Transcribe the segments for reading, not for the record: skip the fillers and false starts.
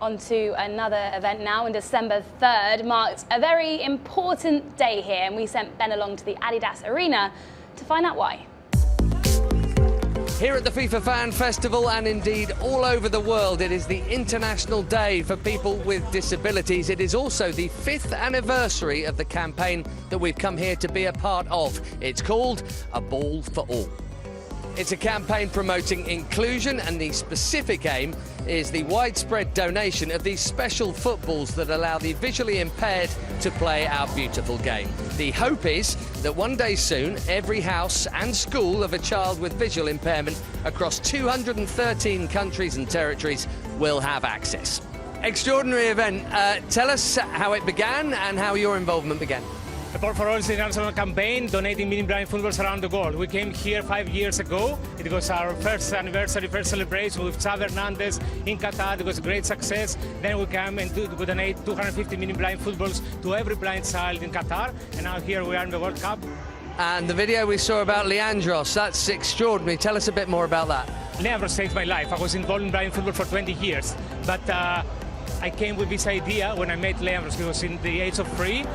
On to another event now, and December 3rd marked a very important day here, and we sent Ben along to the Adidas Arena to find out why. Here at the FIFA Fan Festival, and indeed all over the world, it is the International Day for People with Disabilities. It is also the 5th anniversary of the campaign that we've come here to be a part of. It's called A Ball for All. It's a campaign promoting inclusion, and the specific aim is the widespread donation of these special footballs that allow the visually impaired to play our beautiful game. The hope is that one day soon, every house and school of a child with visual impairment across 213 countries and territories will have access. Extraordinary event. Tell us how it began and how your involvement began. The Ball for All is an international campaign donating mini blind footballs around the world. We came here 5 years ago. It was our first anniversary, first celebration with Xavi Hernandez in Qatar. It was a great success. Then we came and we donate 250 mini blind footballs to every blind child in Qatar. And now here we are in the World Cup. And the video we saw about Leandros, that's extraordinary. Tell us a bit more about that. Leandros saved my life. I was involved in blind football for 20 years. But I came with this idea when I met Leandros. He was in the age of 3.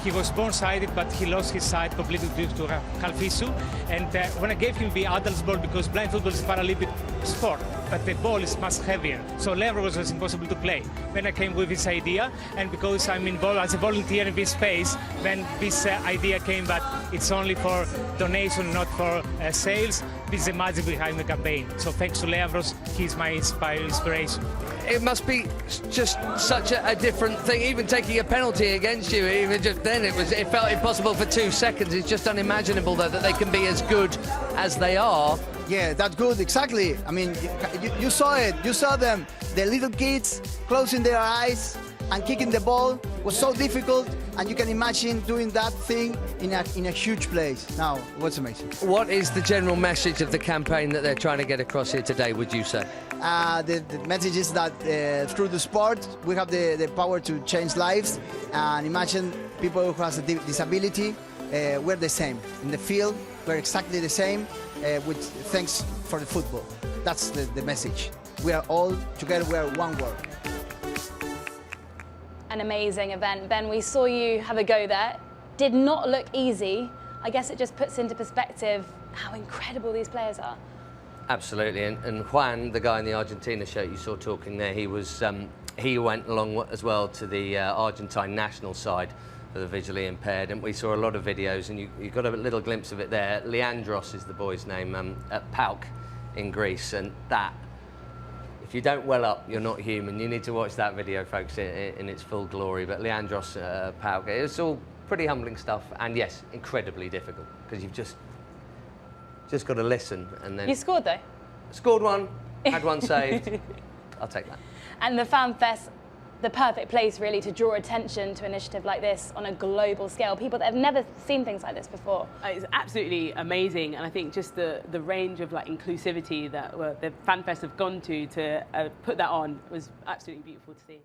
He was born sighted, but he lost his sight completely due to a calf issue. And when I gave him the adults ball, because blind football is a Paralympic sport, but the ball is much heavier, so Leandros was impossible to play. Then I came with this idea, and because I'm involved as a volunteer in this space, then this idea came, but it's only for donation, not for sales. This is the magic behind the campaign. So thanks to Leandros, he's my inspiration. It must be just such a different thing, even taking a penalty against you, even just then it felt impossible for 2 seconds. It's just unimaginable though that they can be as good as they are. Yeah, that's good, exactly. I mean, you saw it, you saw them, the little kids closing their eyes and kicking the ball was so difficult, and you can imagine doing that thing in a huge place. Now, what's amazing. What is the general message of the campaign that they're trying to get across here today, would you say? The message is that through the sport, we have the power to change lives, and imagine people who have a disability, we're the same. In the field, we're exactly the same, with thanks for the football. That's the message. We are all together, we are one world. An amazing event. Ben, we saw you have a go there. Did not look easy. I guess it just puts into perspective how incredible these players are. Absolutely, and Juan, the guy in the Argentina shirt you saw talking there, he went along as well to the Argentine national side for the visually impaired, and we saw a lot of videos, and you got a little glimpse of it there. Leandros is the boy's name, at PAOK in Greece, and that, if you don't well up, you're not human. You need to watch that video, folks, in its full glory. But Leandros, PAOK, it's all pretty humbling stuff, and yes, incredibly difficult, because you've just got to listen. And then You scored though. Scored one, had one saved. I'll take that. And the Fan Fest, the perfect place really to draw attention to an initiative like this on a global scale. People that have never seen things like this before. It's absolutely amazing, and I think just the range of inclusivity that the Fan Fest have gone to put that on was absolutely beautiful to see.